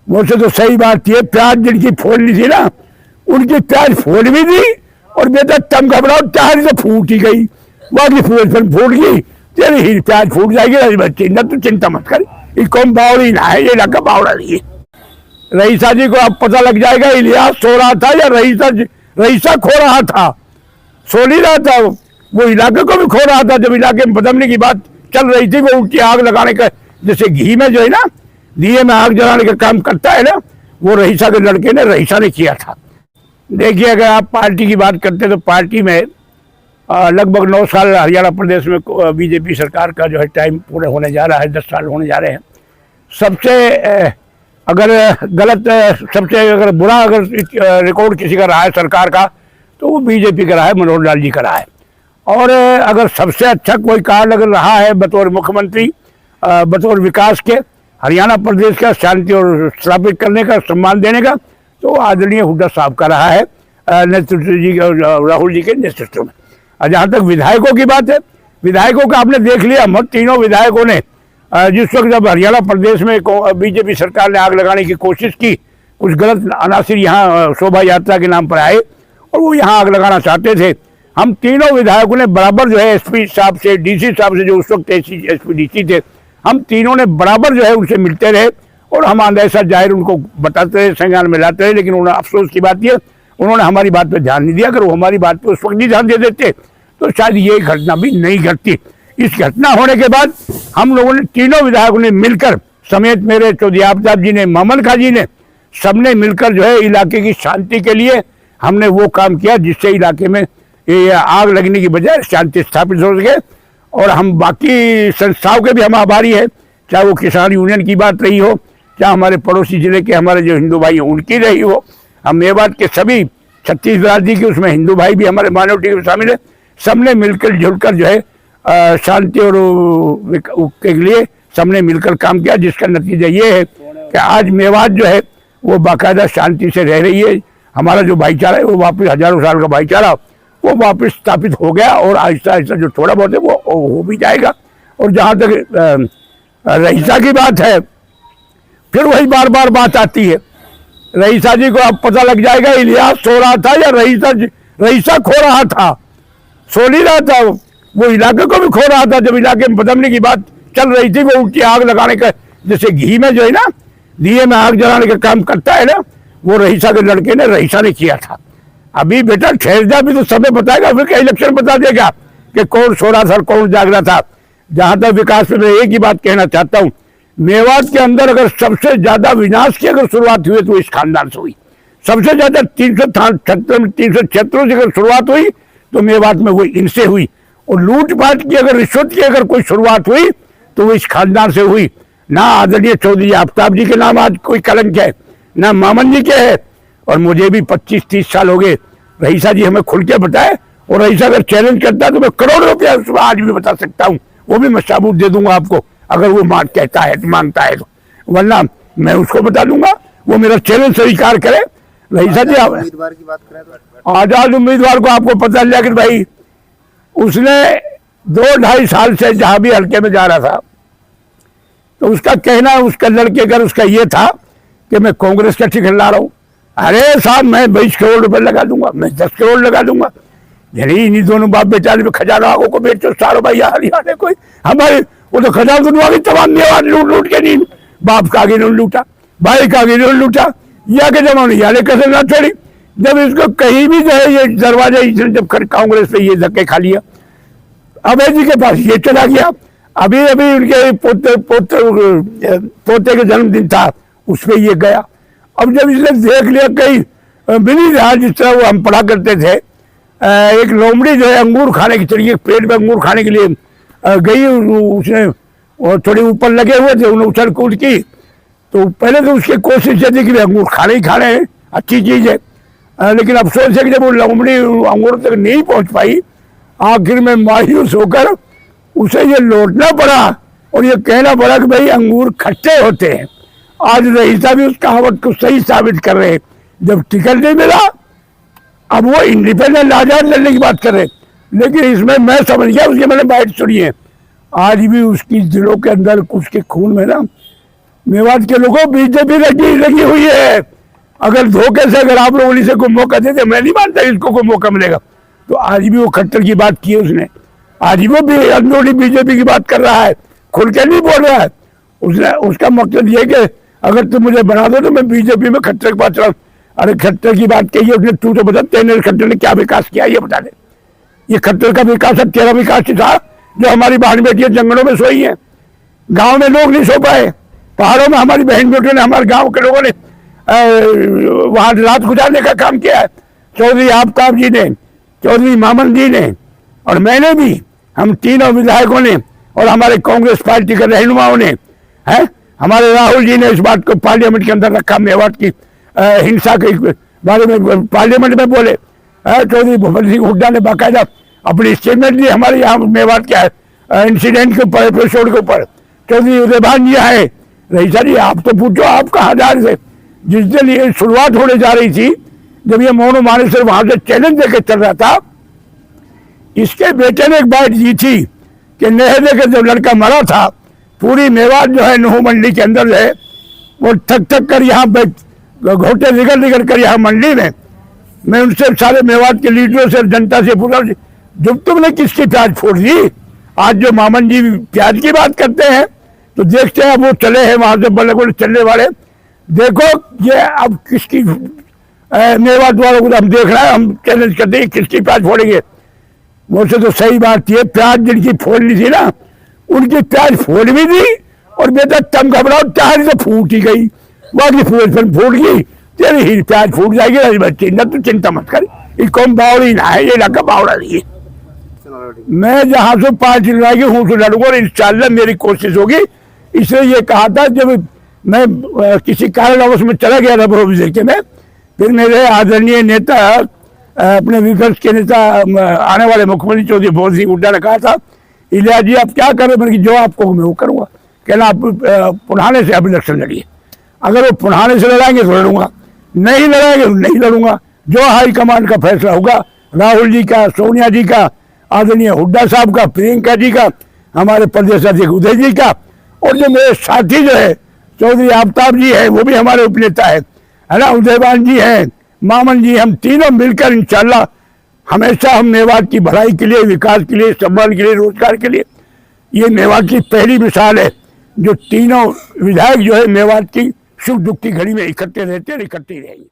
मुझसे तो सही बात ये, प्याज जिनकी फोड़नी थी ना उनकी प्याज फोड़ भी दी और बेटा तुम घबराओ, प्याज तो फूट ही गई, बाकी फूट गई, तेरी ही प्याज फूट जाएगी बच्ची न, तो चिंता मत कर, ये कौन बावड़ी ना है, ये इलाका बावड़ा नहीं है। रईसा जी को अब पता लग जाएगा इलियास सो रहा था या रईसा खो रहा था, सो नहीं रहा था, वो इलाके को भी खो रहा था। जब इलाके में बदलने की बात चल रही थी, वो उनकी आग लगाने का, जैसे घी में जो है ना दिए में आग जलाने का काम करता है ना, वो रईसा के लड़के ने रईसा ने किया था। देखिए अगर आप पार्टी की बात करते हैं तो पार्टी में लगभग 9 साल हरियाणा प्रदेश में बीजेपी सरकार का जो है टाइम पूरे होने जा रहा है, 10 साल होने जा रहे हैं। सबसे अगर गलत, सबसे अगर बुरा अगर रिकॉर्ड किसी का रहा है सरकार का तो वो बीजेपी का रहा है, मनोहर लाल जी का रहा है। और अगर सबसे अच्छा कोई कार्य अगर रहा है बतौर मुख्यमंत्री, बतौर विकास के, हरियाणा प्रदेश का शांति और स्थापित करने का, सम्मान देने का, तो आदरणीय हुड्डा साहब का रहा है नेतृत्व जी, राहुल जी के नेतृत्व में। और जहाँ तक विधायकों की बात है, विधायकों का आपने देख लिया, हम तीनों विधायकों ने जिस वक्त जब हरियाणा प्रदेश में बीजेपी सरकार ने आग लगाने की कोशिश की, कुछ गलत अनासिर यहाँ शोभा यात्रा के नाम पर आए और वो यहाँ आग लगाना चाहते थे, हम तीनों विधायकों ने बराबर जो है एसपी साहब से, डीसी साहब से, जो उस वक्त एसपी डीसी थे, हम तीनों ने बराबर जो है उनसे मिलते रहे और हम अंदेशा जाहिर उनको बताते रहे, संज्ञान में लाते रहे। लेकिन उन्होंने, अफसोस की बात यह, उन्होंने हमारी बात पर ध्यान नहीं दिया। अगर वो हमारी बात पर उस वक्त नहीं ध्यान दे देते तो शायद ये घटना भी नहीं घटती। इस घटना होने के बाद हम लोगों ने, तीनों विधायकों ने मिलकर, समेत मेरे चौधरी आफ्ताब जी ने, मोहम्मद खां जी ने, सबने मिलकर जो है इलाके की शांति के लिए हमने वो काम किया जिससे इलाके में ये आग लगने की बजाय शांति स्थापित हो सके। और हम बाकी संस्थाओं के भी हम आभारी है, चाहे वो किसान यूनियन की बात रही हो, चाहे हमारे पड़ोसी जिले के हमारे जो हिंदू भाई हैं उनकी रही हो, हम मेवात के सभी 36 बिरादरी की, उसमें हिंदू भाई भी हमारे माइनॉरिटी में शामिल है, सबने मिलकर जुलकर जो है शांति और के लिए सबने मिलकर काम किया, जिसका नतीजा ये है कि आज मेवात जो है वो बाकायदा शांति से रह रही है। हमारा जो भाईचारा है वो वापस, हजारों साल का भाईचारा वो वापस स्थापित हो गया और आहिस्ता आहिस्ता जो थोड़ा बहुत है वो हो भी जाएगा। और जहाँ तक रईसा की बात है, फिर वही बार बार बात आती है, रईसा जी को अब पता लग जाएगा इलियास सो रहा था या रईसा खो रहा था, सो नहीं रहा था, वो इलाके को भी खो रहा था। जब इलाके में बदलने की बात चल रही थी, वो उनकी आग लगाने का, जैसे घी में जो है ना दिए में आग जलाने का काम करता है ना, वो रईसा के लड़के ने, रईसा ने किया था। अभी बेटा ठहर जा, भी तो समय बताएगा, फिर क्या इलेक्शन बता देगा कि कौन सो रहा था कौन जाग रहा था। जहां तक विकास में मैं एक ही बात कहना चाहता हूँ, मेवात के अंदर अगर सबसे ज्यादा विनाश की अगर शुरुआत हुई तो इस खानदान से हुई। सबसे ज्यादा 376 से अगर शुरुआत हुई तो मेवात में वो इनसे हुई। और लूटपाट की, अगर रिश्वत की अगर कोई शुरुआत हुई तो वो इस खानदान से हुई। ना आदरणीय चौधरी आफ्ताब जी के नाम आज कोई कलंक है, ना मामन जी के है। और मुझे भी 25-30 साल हो गए, रईसा जी हमें खुल के बताए, और रईसा अगर चैलेंज करता है तो मैं करोड़ों रुपया आज भी बता सकता हूँ, वो भी मैं सबूत दे दूंगा आपको, अगर वो कहता है, मानता है तो, वरना मैं उसको बता दूंगा, वो मेरा चैलेंज स्वीकार करे। रईसा जी, उम्मीदवार की बात करें तो आजाद उम्मीदवार को आपको पता चल कि भाई उसने 2-2.5 साल से जहां भी हल्के में जा रहा था, तो उसका कहना, उसका लड़के का उसका ये था कि मैं कांग्रेस का टिकट ला रहा हूँ। अरे साहब, मैं 20 करोड़ रुपए लगा दूंगा, मैं 10 करोड़ लगा दूंगा, यही इन्हीं दोनों बाप बेटा खजाना को बेचो सारो भाई हरियाणा कोई हमारे, वो तो खजाना दुनवा की तमाम मेवात लूट के नहीं, बाप का आगे लूटा, भाई का आगे लूटा, या के जमाने यानी कसर ना छोड़ी। जब इसको कहीं भी जो है ये दरवाजा, इसने जब कांग्रेस पे ये धक्के खा लिया, अभय जी के पास ये चला गया। अभी उनके पोते का जन्मदिन था, उस पर ये गया। अब जब इसने देख लिया कहीं मिली रहा, जिस तरह वो हम पढ़ा करते थे, एक लोमड़ी जो है अंगूर खाने की चलिए, पेट में अंगूर खाने के लिए गई, उसने थोड़ी ऊपर लगे हुए थे, उन्होंने उछल कूद की, तो पहले तो उसकी कोशिश ये थी कि अंगूर खाने ही खाने हैं, अच्छी चीज़ है, लेकिन अफसोस है कि जब वो लोमड़ी अंगूर तक नहीं पहुंच पाई, आखिर में मायूस होकर उसे ये लौटना पड़ा और ये कहना पड़ा कि भाई अंगूर खट्टे होते हैं। आज रईसा भी उस कहावत को सही साबित कर रहे हैं। जब टिकट नहीं मिला, अब वो इंडिपेंडेंट आजाद लड़ने की बात कर रहे, लेकिन इसमें मैं समझ गया, उसके मैंने बाइट सुनी है, आज भी उसकी दिलों के अंदर, उसके खून में ना मेवात के लोगों बीजेपी लगी हुई है। अगर धोखे से अगर आप लोगों ने इसे कोई मौका देते, मैं नहीं मानता इसको कोई मौका मिलेगा। तो आज भी वो खट्टर की बात की है उसने, आज वो भी अंदरूनी बीजेपी की बात कर रहा है, खुल के नहीं बोल रहा है। उसने उसका मकसद ये कि अगर तुम मुझे बना दो तो मैं बीजेपी में खट्टर के पास चला। अरे खट्टर की बात कही है उसने, तू तो बता तेरे खट्टर ने क्या विकास किया ये बता दे। ये खट्टर का विकास है, तेरा विकास था जो हमारी बहन बेटियां जंगलों में सोई हैं, गांव में लोग नहीं सो पाए, पहाड़ों में हमारी बहन बेटियों ने, हमारे गांव के लोगों ने वहां रात गुजारने का काम किया है। चौधरी आफ्ताब जी ने, चौधरी मामन जी ने और मैंने भी, हम तीनों विधायकों ने और हमारे कांग्रेस पार्टी के रहनुमाओं ने, है हमारे राहुल जी ने इस बात को पार्लियामेंट के अंदर रखा। मेवात की हिंसा के बारे में पार्लियामेंट में बोले। चौधरी भूपेंद्र सिंह हुड्डा ने बाकायदा अपनी स्टेटमेंट दी हमारे यहाँ मेवात के इंसिडेंट के ऊपर, एपिसोड के ऊपर। चौधरी उदयभान जी आए, रईसा जी आप तो पूछो आप कहाँ जा रहे थे। जिस दिन ये शुरुआत होने जा रही थी, जब ये मोनू मानेसर वहां से चैलेंज देकर चल रहा था, इसके बेटे ने एक बात दी थी कि नहर के जब लड़का मरा था, पूरी मेवात जो है नुहू मंडी के अंदर है वो थक थक कर यहाँ घोटे निकल कर यहाँ मंडी में मैं उनसे सारे मेवात के लीडरों से जनता से पूछा, जब तुमने किसकी प्याज फोड़ दी। आज जो मामन जी प्याज की बात करते हैं तो देखते हैं वो चले हैं वहां से बड़े बड़े चलने वाले। देखो ये अब किसकी मेवात वालों को हम देख रहे हैं, हम चैलेंज करते हैं किसकी प्याज फोड़ेंगे। मुझसे तो सही बात थी, प्याज जिनकी फोड़नी थी ना उनकी प्याज फोड़ भी दी और बेटा तम घबराओ चाहे तो फूट ही गई, बाकी फूट गई, तेरी ही प्याज फूट जाएगी बच्ची न, तो चिंता मत कर, ये कौन बावड़ी ना है, ये लगा बावड़ा नहीं है। मैं जहां से पार्टी लड़ाई हूँ तो लड़ूंगा और इंशाल्लाह मेरी कोशिश होगी। इसलिए ये कहा था जब मैं किसी कारणवश में चला गया था प्रोविजन के में, फिर मेरे आदरणीय नेता अपने विपक्ष के नेता आने वाले मुख्यमंत्री चौधरी भगवंत सिंह हुड्डा ने कहा था, इलियास जी आप क्या करें, मैंने जो आपको मैं वो करूँगा। कहना आप पुराने से अब इलेक्शन लड़िए, अगर वो पुराने से लड़ाएंगे तो लड़ूंगा, नहीं लड़ाएंगे तो नहीं लड़ूंगा। जो हाईकमान का फैसला होगा, राहुल जी का, सोनिया जी का, आदरणीय हुड्डा साहब का, प्रियंका जी का, हमारे प्रदेश अध्यक्ष उदय जी का, और जो मेरे साथी जो है चौधरी आफ्ताब जी है वो भी हमारे उपनेता है ना, उदयभान जी हैं, मामन जी, हम तीनों मिलकर इंशाल्लाह हमेशा हम मेवात की भलाई के लिए, विकास के लिए, सम्मान के लिए, रोजगार के लिए, ये मेवात की पहली मिसाल है जो तीनों विधायक जो है मेवात की सुख दुख की घड़ी में इकट्ठे रहते हैं और इकट्ठे रहेंगे।